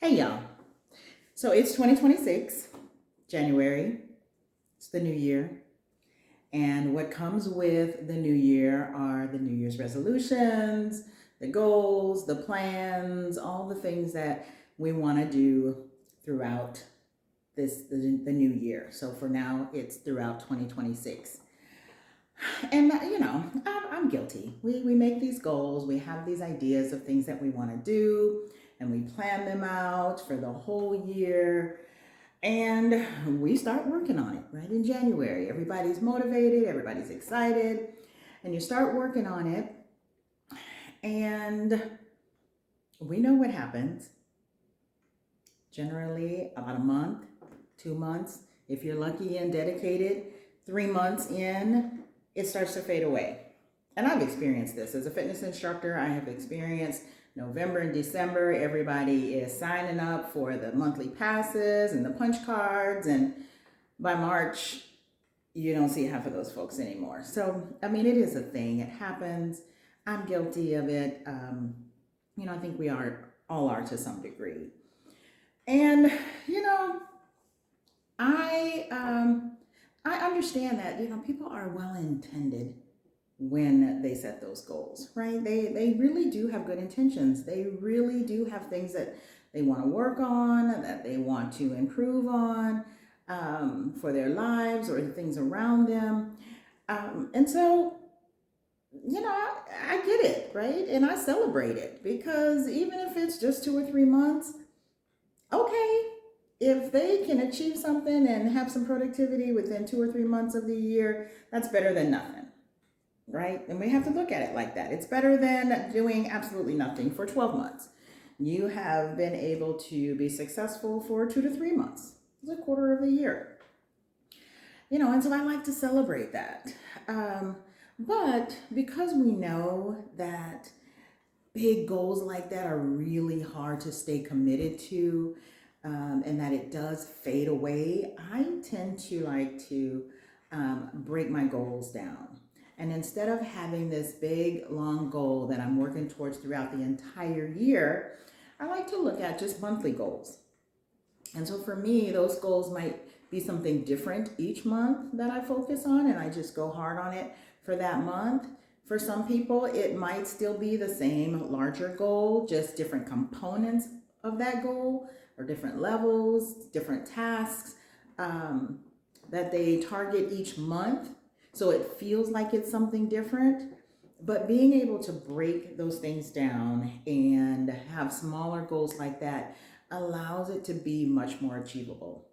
Hey y'all. So it's 2026, January. It's the new year. And what comes with the new year are the New Year's resolutions, the goals, the plans, all the things that we want to do throughout the new year. So for now, it's throughout 2026. And I'm guilty. We make these goals, we have these ideas of things that we want to do, and we plan them out for the whole year. And we start working on it right in January. Everybody's motivated, everybody's excited, and you start working on it. And we know what happens. Generally, about a month, 2 months, if you're lucky and dedicated, 3 months in, it starts to fade away. And I've experienced this as a fitness instructor. I have experienced November and December, everybody is signing up for the monthly passes and the punch cards. And by March, you don't see half of those folks anymore. So, I mean, it is a thing. It happens. I'm guilty of it. I think we all are to some degree. And, I understand that, people are well intended when they set those goals, right? They really do have good intentions. They really do have things that they want to work on, that they want to improve on for their lives or the things around them. And so, I get it, right? And I celebrate it because even if it's just 2 or 3 months, okay, if they can achieve something and have some productivity within 2 or 3 months of the year, that's better than nothing. Right? And we have to look at it like that. It's better than doing absolutely nothing for 12 months. You have been able to be successful for 2 to 3 months. It's a quarter of a year. And so I like to celebrate that. But because we know that big goals like that are really hard to stay committed to, and that it does fade away, I tend to like to break my goals down. And instead of having this big, long goal that I'm working towards throughout the entire year, I like to look at just monthly goals. And so for me, those goals might be something different each month that I focus on, and I just go hard on it for that month. For some people, it might still be the same larger goal, just different components of that goal or different levels, different tasks that they target each month. So it feels like it's something different, but being able to break those things down and have smaller goals like that allows it to be much more achievable.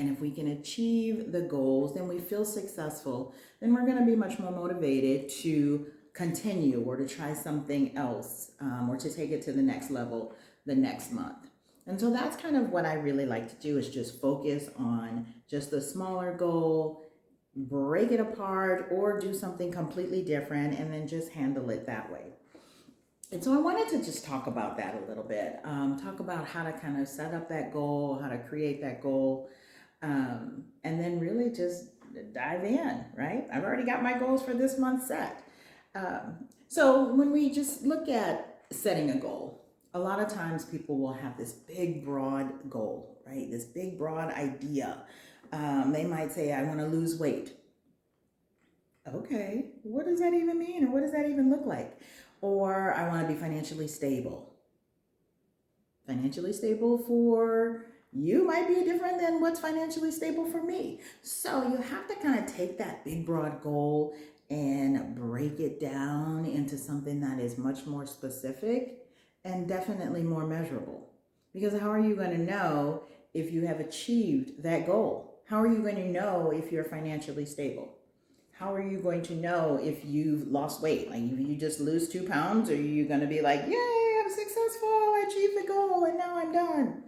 And if we can achieve the goals, then we feel successful, then we're going to be much more motivated to continue or to try something else or to take it to the next level the next month. And so that's kind of what I really like to do, is just focus on just the smaller goal, break it apart, or do something completely different and then just handle it that way. And so I wanted to just talk about that a little bit, talk about how to kind of set up that goal, how to create that goal, and then really just dive in, right? I've already got my goals for this month set. So when we just look at setting a goal, a lot of times people will have this big, broad goal, right? This big, broad idea. They might say, I want to lose weight. Okay, what does that even mean? Or what does that even look like? Or I want to be financially stable. Financially stable for you might be different than what's financially stable for me. So you have to kind of take that big, broad goal and break it down into something that is much more specific and definitely more measurable. Because how are you going to know if you have achieved that goal? How are you going to know if you're financially stable? How are you going to know if you've lost weight? Like, if you just lose 2 pounds, or are you going to be like, yay, I'm successful, I achieved the goal, and now I'm done?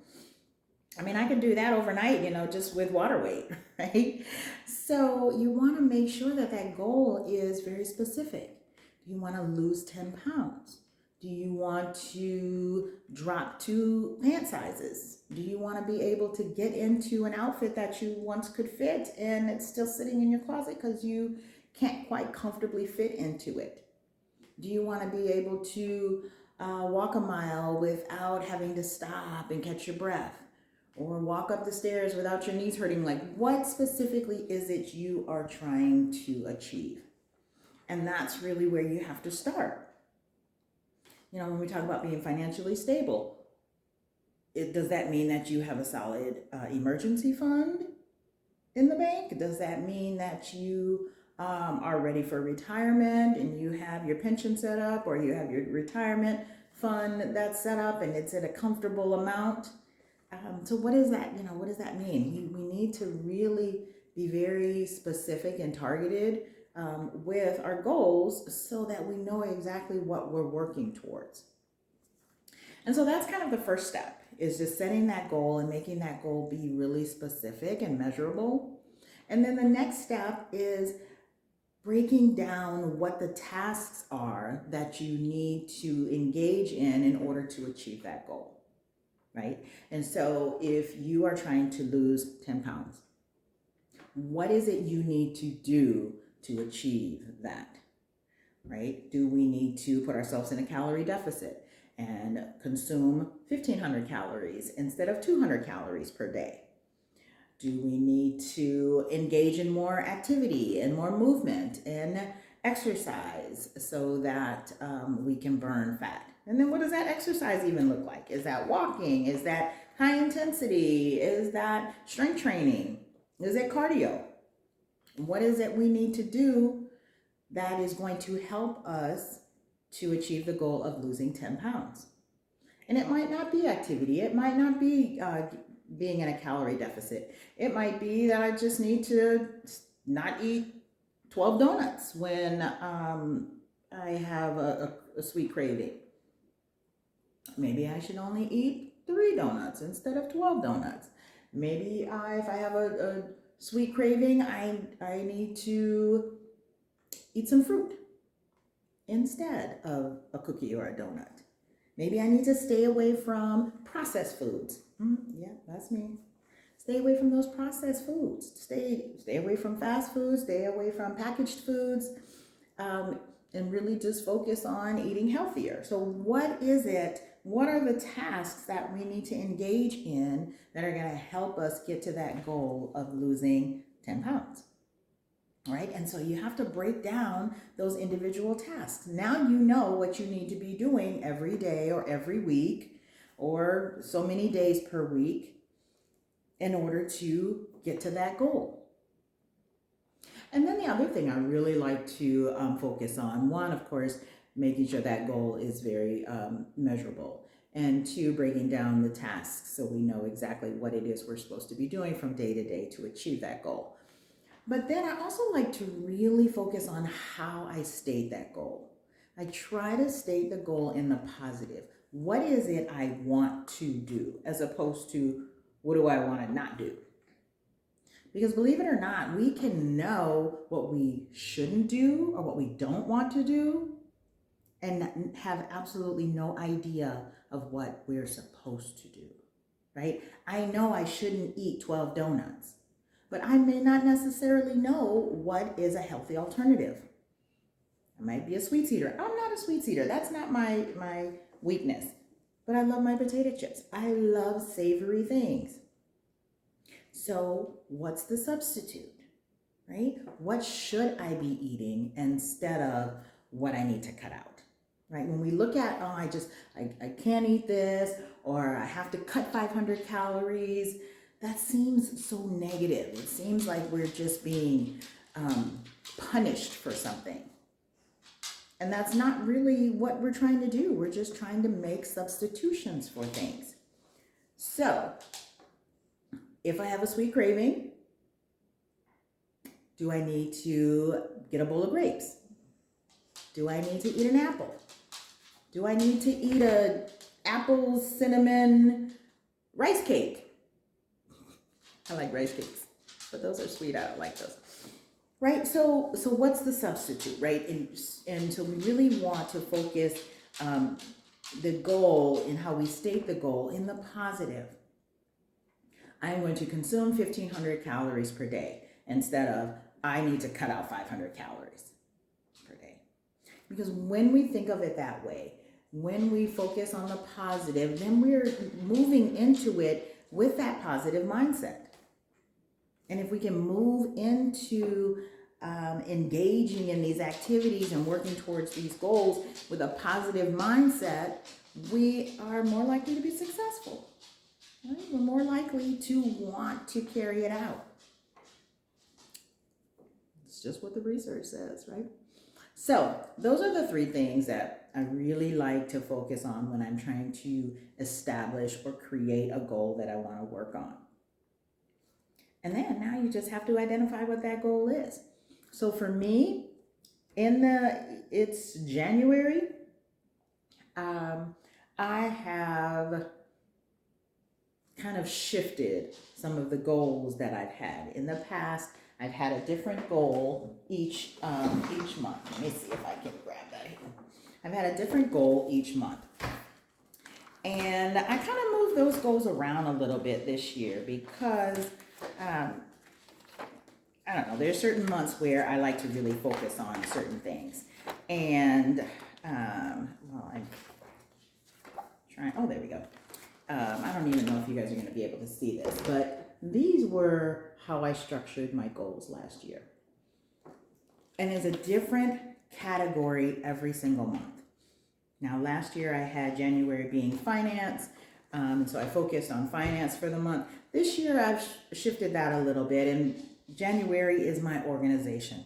I mean, I could do that overnight, just with water weight, right? So you want to make sure that that goal is very specific. Do you want to lose 10 pounds? Do you want to drop 2 pant sizes? Do you want to be able to get into an outfit that you once could fit and it's still sitting in your closet because you can't quite comfortably fit into it? Do you want to be able to walk a mile without having to stop and catch your breath, or walk up the stairs without your knees hurting. Like, what specifically is it you are trying to achieve? And that's really where you have to start. You know, when we talk about being financially stable, does that mean that you have a solid emergency fund in the bank? Does that mean that you are ready for retirement and you have your pension set up, or you have your retirement fund that's set up and it's at a comfortable amount? So what is that? You know, what does that mean? We need to really be very specific and targeted with our goals so that we know exactly what we're working towards. And so that's kind of the first step, is just setting that goal and making that goal be really specific and measurable. And then the next step is breaking down what the tasks are that you need to engage in order to achieve that goal, right? And so if you are trying to lose 10 pounds, what is it you need to do to achieve that, right? Do we need to put ourselves in a calorie deficit and consume 1,500 calories instead of 200 calories per day? Do we need to engage in more activity and more movement and exercise so that we can burn fat? And then what does that exercise even look like? Is that walking? Is that high intensity? Is that strength training? Is it cardio? What is it we need to do that is going to help us to achieve the goal of losing 10 pounds? And it might not be activity. It might not be being in a calorie deficit. It might be that I just need to not eat 12 donuts when I have a sweet craving. Maybe I should only eat 3 donuts instead of 12 donuts. Maybe if I have a sweet craving, I need to eat some fruit instead of a cookie or a donut. Maybe I need to stay away from processed foods. Yeah, that's me. Stay away from those processed foods. Stay away from fast foods. Stay away from packaged foods, and really just focus on eating healthier. So what is it? What are the tasks that we need to engage in that are going to help us get to that goal of losing 10 pounds? Right? And so you have to break down those individual tasks. Now you know what you need to be doing every day or every week or so many days per week in order to get to that goal. And then the other thing I really like to focus on, one, of course, making sure that goal is very measurable, and two, breaking down the tasks so we know exactly what it is we're supposed to be doing from day to day to achieve that goal. But then I also like to really focus on how I state that goal. I try to state the goal in the positive. What is it I want to do, as opposed to what do I want to not do? Because believe it or not, we can know what we shouldn't do or what we don't want to do and have absolutely no idea of what we're supposed to do, right? I know I shouldn't eat 12 donuts, but I may not necessarily know what is a healthy alternative. I might be a sweets eater. I'm not a sweets eater. That's not my weakness. But I love my potato chips. I love savory things. So what's the substitute, right? What should I be eating instead of what I need to cut out, right? When we look at, I can't eat this, or I have to cut 500 calories, that seems so negative. It seems like we're just being punished for something. And that's not really what we're trying to do. We're just trying to make substitutions for things. So, if I have a sweet craving, do I need to get a bowl of grapes? Do I need to eat an apple? Do I need to eat a apple cinnamon rice cake? I like rice cakes, but those are sweet. I don't like those. Right? So what's the substitute, right? And so we really want to focus the goal in how we state the goal in the positive. I'm going to consume 1,500 calories per day instead of I need to cut out 500 calories per day. Because when we think of it that way, when we focus on the positive, then we're moving into it with that positive mindset. And if we can move into engaging in these activities and working towards these goals with a positive mindset, we are more likely to be successful. Right? We're more likely to want to carry it out. It's just what the research says, right? So those are the 3 things that I really like to focus on when I'm trying to establish or create a goal that I want to work on. And then now you just have to identify what that goal is. So for me, it's January. I have kind of shifted some of the goals that I've had. In the past, I've had a different goal each month. Let me see if I can grab that here. I've had a different goal each month. And I kind of moved those goals around a little bit this year because, I don't know, there's certain months where I like to really focus on certain things. And, well, I'm trying, oh, there we go. I don't even know if you guys are going to be able to see this, but these were how I structured my goals last year. And it's a different category every single month. Now, last year I had January being finance, so I focused on finance for the month. This year I've shifted that a little bit, and January is my organization.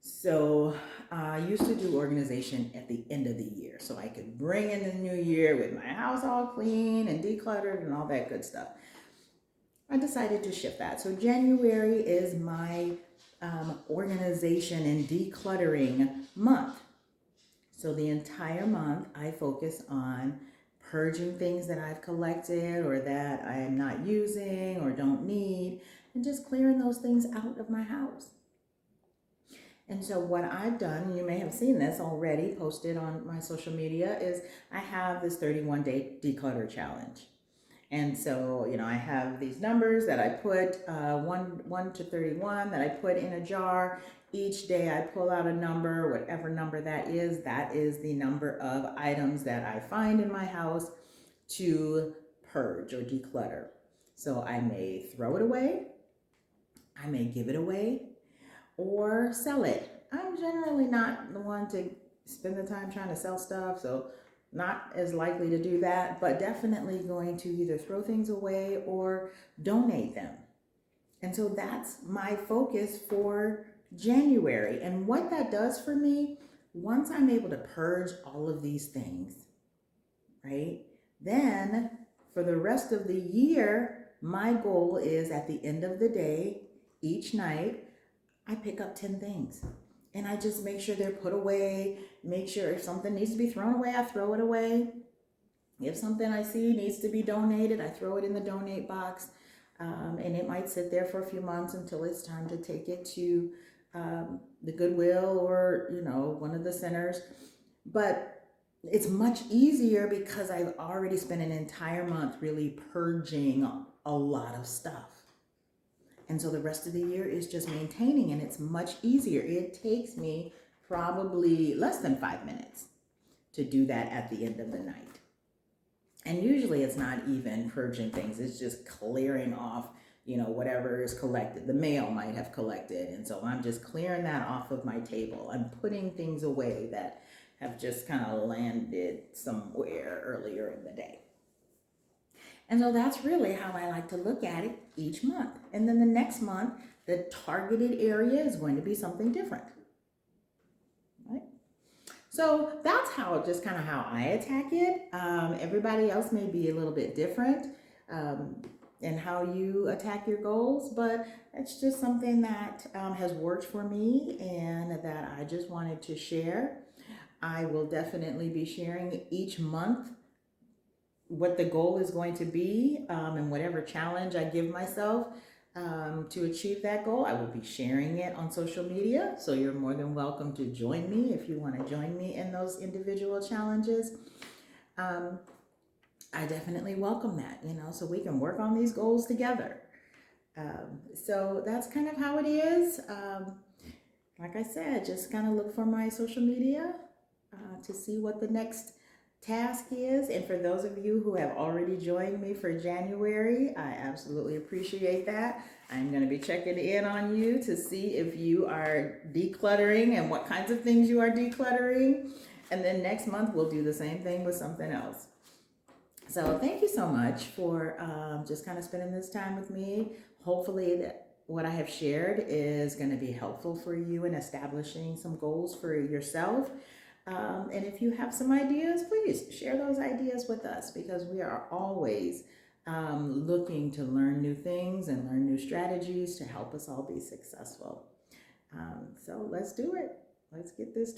So I used to do organization at the end of the year, so I could bring in the new year with my house all clean and decluttered and all that good stuff. I decided to shift that. So January is my organization and decluttering month. So the entire month I focus on purging things that I've collected or that I am not using or don't need, and just clearing those things out of my house. And so what I've done, you may have seen this already posted on my social media, is I have this 31-day declutter challenge. And so, I have these numbers that I put, 1 to 31, that I put in a jar. Each day I pull out a number, whatever number that is the number of items that I find in my house to purge or declutter. So I may throw it away, I may give it away, or sell it. I'm generally not the one to spend the time trying to sell stuff, so not as likely to do that, but definitely going to either throw things away or donate them. And so that's my focus for January. And what that does for me, once I'm able to purge all of these things, right, then for the rest of the year, my goal is at the end of the day, each night, I pick up 10 things. And I just make sure they're put away, make sure if something needs to be thrown away, I throw it away. If something I see needs to be donated, I throw it in the donate box. And it might sit there for a few months until it's time to take it to the Goodwill or, one of the centers. But it's much easier because I've already spent an entire month really purging a lot of stuff. And so the rest of the year is just maintaining, and it's much easier. It takes me probably less than 5 minutes to do that at the end of the night. And usually it's not even purging things. It's just clearing off, whatever is collected. The mail might have collected. And so I'm just clearing that off of my table. I'm putting things away that have just kind of landed somewhere earlier in the day. And so that's really how I like to look at it each month. And then the next month, the targeted area is going to be something different, right? So that's how I attack it. Everybody else may be a little bit different in how you attack your goals, but it's just something that has worked for me and that I just wanted to share. I will definitely be sharing each month what the goal is going to be, and whatever challenge I give myself to achieve that goal. I will be sharing it on social media, so you're more than welcome to join me if you want to join me in those individual challenges. I definitely welcome that, so we can work on these goals together. So that's kind of how it is. Like I said, just kind of look for my social media to see what the next task is. And for those of you who have already joined me for January, I absolutely appreciate that. I'm going to be checking in on you to see if you are decluttering and what kinds of things you are decluttering. And then next month, we'll do the same thing with something else. So thank you so much for just kind of spending this time with me. Hopefully that what I have shared is going to be helpful for you in establishing some goals for yourself. And if you have some ideas, please share those ideas with us, because we are always looking to learn new things and learn new strategies to help us all be successful. So let's do it. Let's get this